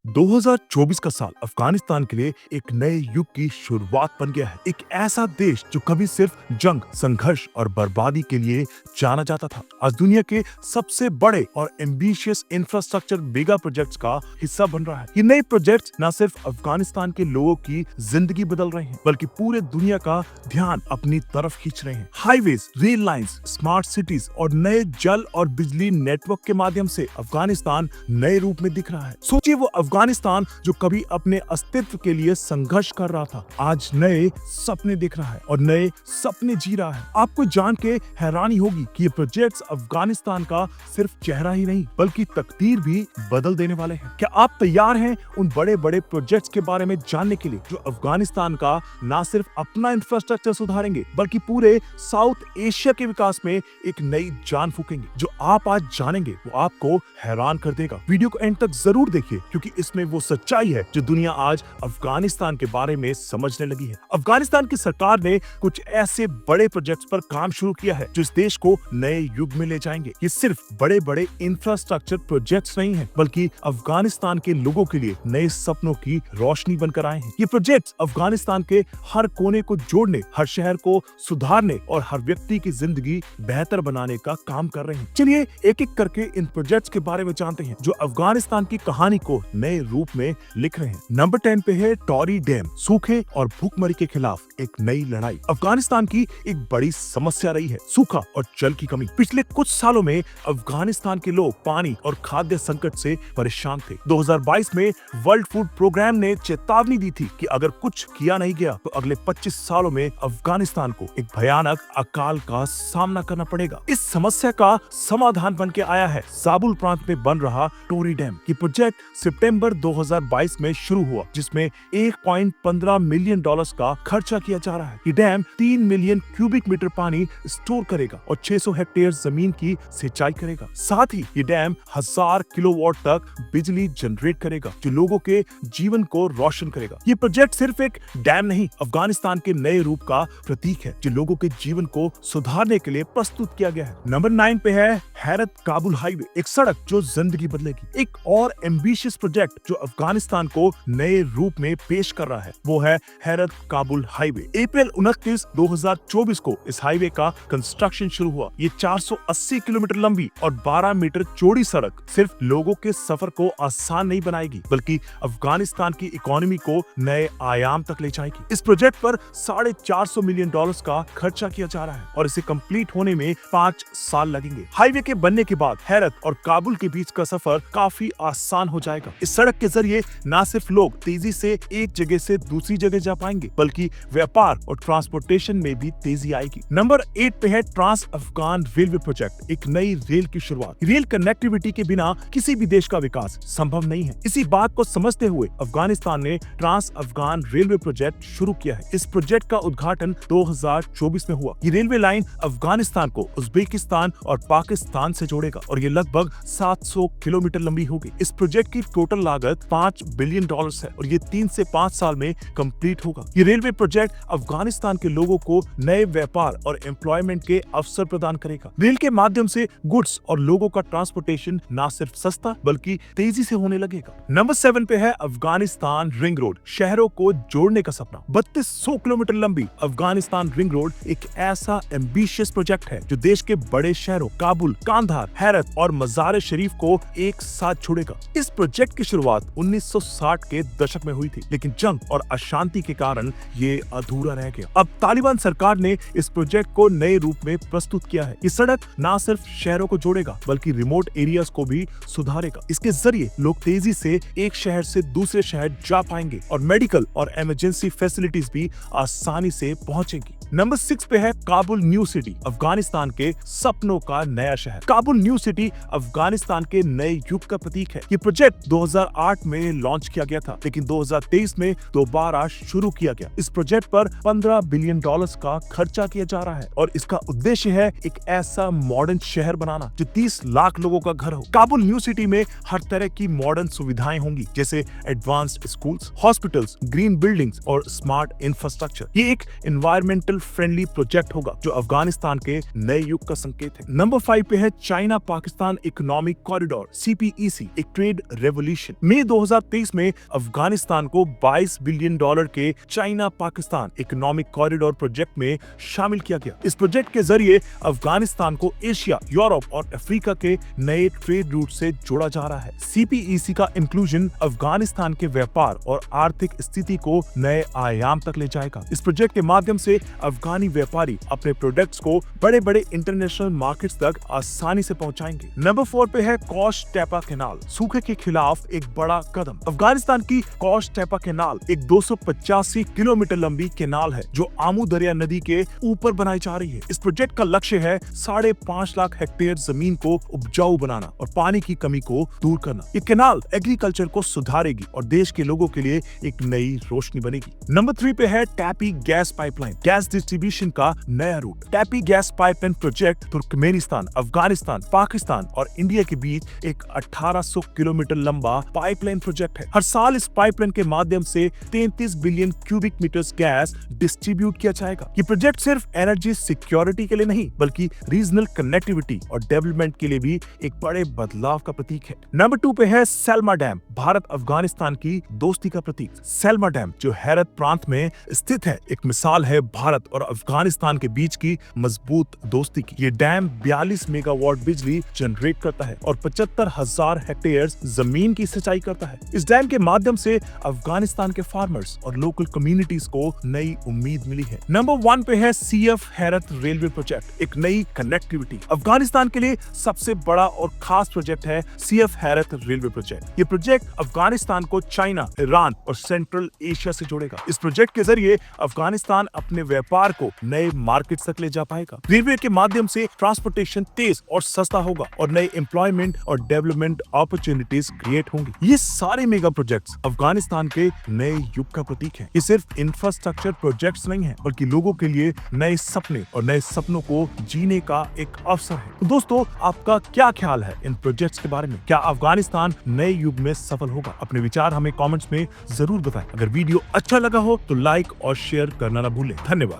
2024 का साल अफगानिस्तान के लिए एक नए युग की शुरुआत बन गया है। एक ऐसा देश जो कभी सिर्फ जंग, संघर्ष और बर्बादी के लिए जाना जाता था, आज दुनिया के सबसे बड़े और एम्बिशियस इंफ्रास्ट्रक्चर मेगा प्रोजेक्ट्स का हिस्सा बन रहा है। ये नए प्रोजेक्ट्स न सिर्फ अफगानिस्तान के लोगों की जिंदगी बदल रहे हैं, बल्कि पूरे दुनिया का ध्यान अपनी तरफ खींच रहे हैं। Highways, rail lines, smart cities और नए जल और बिजली नेटवर्क के माध्यम से अफगानिस्तान नए रूप में दिख रहा है। सोचिए, वो अफगानिस्तान जो कभी अपने अस्तित्व के लिए संघर्ष कर रहा था, आज नए सपने देख रहा है और नए सपने जी रहा है। आपको जान के हैरानी होगी कि ये प्रोजेक्ट्स अफगानिस्तान का सिर्फ चेहरा ही नहीं, बल्कि तकदीर भी बदल देने वाले हैं। क्या आप तैयार हैं उन बड़े बड़े प्रोजेक्ट्स के बारे में जानने के लिए, जो अफगानिस्तान का न सिर्फ अपना इंफ्रास्ट्रक्चर सुधारेंगे, बल्कि पूरे साउथ एशिया के विकास में एक नई जान फूकेंगे? जो आप आज जानेंगे वो आपको हैरान कर देगा। वीडियो को एंड तक जरूर देखिए, क्योंकि इसमें वो सच्चाई है जो दुनिया आज अफगानिस्तान के बारे में समझने लगी है। अफगानिस्तान की सरकार ने कुछ ऐसे बड़े प्रोजेक्ट्स पर काम शुरू किया है जो इस देश को नए युग में ले जाएंगे। ये सिर्फ बड़े बड़े इंफ्रास्ट्रक्चर प्रोजेक्ट्स नहीं है, बल्कि अफगानिस्तान के लोगों के लिए नए सपनों की रोशनी बनकर आए हैं। ये प्रोजेक्ट्स अफगानिस्तान के हर कोने को जोड़ने, हर शहर को सुधारने और हर व्यक्ति की जिंदगी बेहतर बनाने का काम कर रहे हैं। चलिए एक एक करके इन प्रोजेक्ट्स के बारे में जानते हैं जो अफगानिस्तान की कहानी को नए रूप में लिख रहे हैं। नंबर 10 पे है टॉरी डैम। सूखे और भूखमरी के खिलाफ एक नई लड़ाई। अफगानिस्तान की एक बड़ी समस्या रही है सूखा और जल की कमी। पिछले कुछ सालों में अफगानिस्तान के लोग पानी और खाद्य संकट से परेशान थे। 2022 में वर्ल्ड फूड प्रोग्राम ने चेतावनी दी थी कि अगर कुछ किया नहीं गया तो अगले 25 सालों में अफगानिस्तान को एक भयानक अकाल का सामना करना पड़ेगा। इस समस्या का समाधान बन के आया है जाबुल प्रांत में बन रहा टोरी डैम। ये प्रोजेक्ट सितंबर 2022 में शुरू हुआ, जिसमें 1.15 मिलियन डॉलर्स का खर्चा किया जा रहा है। ये डैम 3 मिलियन क्यूबिक मीटर पानी स्टोर करेगा और 600 हेक्टेयर जमीन की सिंचाई करेगा। साथ ही ये डैम 1000 किलोवाट तक बिजली जनरेट करेगा, जो लोगों के जीवन को रोशन करेगा। ये प्रोजेक्ट सिर्फ एक डैम नहीं, अफगानिस्तान के नए रूप का प्रतीक है, जो लोगों के जीवन को सुधारने के लिए प्रस्तुत किया गया है। नंबर 9 पे है हेरत काबुल हाईवे, एक सड़क जो जिंदगी बदलेगी। एक और एम्बिशियस प्रोजेक्ट जो अफगानिस्तान को नए रूप में पेश कर रहा है वो है हेरत काबुल हाईवे। अप्रैल 29, 2024 को इस हाईवे का कंस्ट्रक्शन शुरू हुआ। ये 480 किलोमीटर लंबी और 12 मीटर चौड़ी सड़क सिर्फ लोगों के सफर को आसान नहीं बनाएगी, बल्कि अफगानिस्तान की इकोनॉमी को नए आयाम तक ले जाएगी। इस प्रोजेक्ट पर $450 मिलियन का खर्चा किया जा रहा है और इसे कंप्लीट होने में 5 साल लगेंगे। हाईवे के बनने के बाद हेरत और काबुल के बीच का सफर काफी आसान हो जाएगा। इस सड़क के जरिए न सिर्फ लोग तेजी से एक जगह से दूसरी जगह जा पाएंगे, बल्कि व्यापार और ट्रांसपोर्टेशन में भी तेजी आएगी। नंबर 8 पे है ट्रांस अफगान रेलवे प्रोजेक्ट, एक नई रेल की शुरुआत। रेल कनेक्टिविटी के बिना किसी भी देश का विकास संभव नहीं है। इसी बात को समझते हुए अफगानिस्तान ने ट्रांस अफगान रेलवे प्रोजेक्ट शुरू किया है। इस प्रोजेक्ट का उद्घाटन 2024 में हुआ। ये रेलवे लाइन अफगानिस्तान को उज्बेकिस्तान और पाकिस्तान से जोड़ेगा और ये लगभग 700 किलोमीटर लंबी होगी। इस प्रोजेक्ट की टोटल लागत $5 बिलियन है और ये 3 से 5 साल में कंप्लीट होगा। ये रेलवे प्रोजेक्ट अफगानिस्तान के लोगों को नए व्यापार और एम्प्लॉयमेंट के अवसर प्रदान करेगा। रेल के माध्यम से गुड्स और लोगों का ट्रांसपोर्टेशन न सिर्फ सस्ता बल्कि तेजी से होने लगेगा। नंबर 7 पे है अफगानिस्तान रिंग रोड, शहरों को जोड़ने का सपना। 3200 किलोमीटर लंबी अफगानिस्तान रिंग रोड एक ऐसा एम्बिशियस प्रोजेक्ट है जो देश के बड़े शहरों काबुल, कांधार, हेरत और मजार शरीफ को एक साथ जोड़ेगा। इस प्रोजेक्ट की शुरुआत 1960 के दशक में हुई थी, लेकिन जंग और अशांति के कारण ये अधूरा रह गया। अब तालिबान सरकार ने इस प्रोजेक्ट को नए रूप में प्रस्तुत किया है। ये सड़क न सिर्फ शहरों को जोड़ेगा बल्कि रिमोट एरियाज को भी सुधारेगा। इसके जरिए लोग तेजी से एक शहर से दूसरे शहर जा पाएंगे और मेडिकल और इमरजेंसी फैसिलिटीज भी आसानी से पहुंचेंगी। नंबर 6 पे है काबुल न्यू सिटी, अफगानिस्तान के सपनों का नया शहर। काबुल न्यू सिटी अफगानिस्तान के नए युग का प्रतीक है। ये प्रोजेक्ट 2008 में लॉन्च किया गया था, लेकिन 2023 में दोबारा शुरू किया गया। इस प्रोजेक्ट पर $15 बिलियन का खर्चा किया जा रहा है और इसका उद्देश्य है एक ऐसा मॉडर्न शहर बनाना जो 30 लाख लोगों का घर हो। काबुल न्यू सिटी में हर तरह की मॉडर्न सुविधाएं होंगी, जैसे advanced schools, hospitals, green buildings और स्मार्ट इंफ्रास्ट्रक्चर। ये एक एनवायरमेंटल फ्रेंडली प्रोजेक्ट होगा जो अफगानिस्तान के नए युग का संकेत है। नंबर 5 पे है China Pakistan economic corridor CPEC, एक ट्रेड रेवोल्यूशन। मई 2023 में अफगानिस्तान को $22 बिलियन के China Pakistan economic corridor project में शामिल किया गया। इस प्रोजेक्ट के जरिए अफगानिस्तान को एशिया, यूरोप और अफ्रीका के नए ट्रेड रूट से जोड़ा जा रहा है। CPEC का इंक्लूजन अफगानिस्तान के व्यापार और आर्थिक स्थिति को नए आयाम तक ले जाएगा। इस प्रोजेक्ट के माध्यम से अफगानी व्यापारी अपने प्रोडक्ट्स को बड़े बड़े इंटरनेशनल मार्केट्स तक आसानी से पहुंचाएंगे। नंबर 4 पे है कॉश टेपा कैनाल, सूखे के खिलाफ एक बड़ा कदम। अफगानिस्तान की कॉश टेपा कैनाल एक 285 किलोमीटर लंबी कैनाल है जो आमू दरिया नदी के ऊपर बनाई जा रही है। इस प्रोजेक्ट का लक्ष्य है 5.5 लाख हेक्टेयर जमीन को उपजाऊ बनाना और पानी की कमी को दूर करना। ये कैनाल एग्रीकल्चर को सुधारेगी और देश के लोगों के लिए एक नई रोशनी बनेगी। नंबर 3 पे है TAPI gas pipeline, gas distribution का नया route. TAPI gas pipeline project Turkmenistan, Afghanistan, Pakistan और इंडिया के बीच एक 1800 किलोमीटर लंबा पाइपलाइन प्रोजेक्ट है। हर साल इस पाइपलाइन के माध्यम से 33 billion cubic meters gas distribute किया जाएगा। ये प्रोजेक्ट सिर्फ एनर्जी सिक्योरिटी के लिए नहीं बल्कि रीजनल कनेक्टिविटी और डेवलपमेंट के लिए भी एक बड़े बदलाव का प्रतीक है। नंबर 2 पे है सेल्मा डैम, भारत अफगानिस्तान की दोस्ती का प्रतीक। सेल्मा डैम जो हेरत प्रांत में स्थित है एक मिसाल है भारत और अफगानिस्तान के बीच की मजबूत दोस्ती की। ये डैम 42 मेगावाट बिजली जनरेट करता है और 75,000 हेक्टेयर जमीन की सिंचाई करता है। इस डैम के माध्यम से अफगानिस्तान के फार्मर्स और लोकल कम्युनिटीज को नई उम्मीद मिली है। नंबर 1 पे है CF हेरत रेलवे प्रोजेक्ट, एक नई कनेक्टिविटी। अफगानिस्तान के लिए सबसे बड़ा और खास प्रोजेक्ट है CF हेरत रेलवे प्रोजेक्ट। ये प्रोजेक्ट अफगानिस्तान को चाइना, ईरान और सेंट्रल एशिया से जोड़ेगा। इस प्रोजेक्ट के जरिए अफगानिस्तान अपने व्यापार को नए मार्केट तक ले जा पाएगा। रेलवे के माध्यम से ट्रांसपोर्टेशन तेज और सस्ता होगा और नए एम्प्लॉयमेंट और डेवलपमेंट अपॉर्चुनिटीज क्रिएट होंगी। ये सारे मेगा प्रोजेक्ट्स अफगानिस्तान के नए युग का प्रतीक है। ये सिर्फ इंफ्रास्ट्रक्चर प्रोजेक्ट्स नहीं है बल्कि लोगों के लिए नए सपने और नए सपनों को जीने का एक अवसर है। तो दोस्तों, आपका क्या ख्याल है इन प्रोजेक्ट्स के बारे में? क्या अफगानिस्तान नए युग में सफल होगा? अपने विचार हमें कमेंट्स में जरूर बताएं। अगर वीडियो अच्छा लगा हो तो लाइक और शेयर करना ना भूलें। धन्यवाद।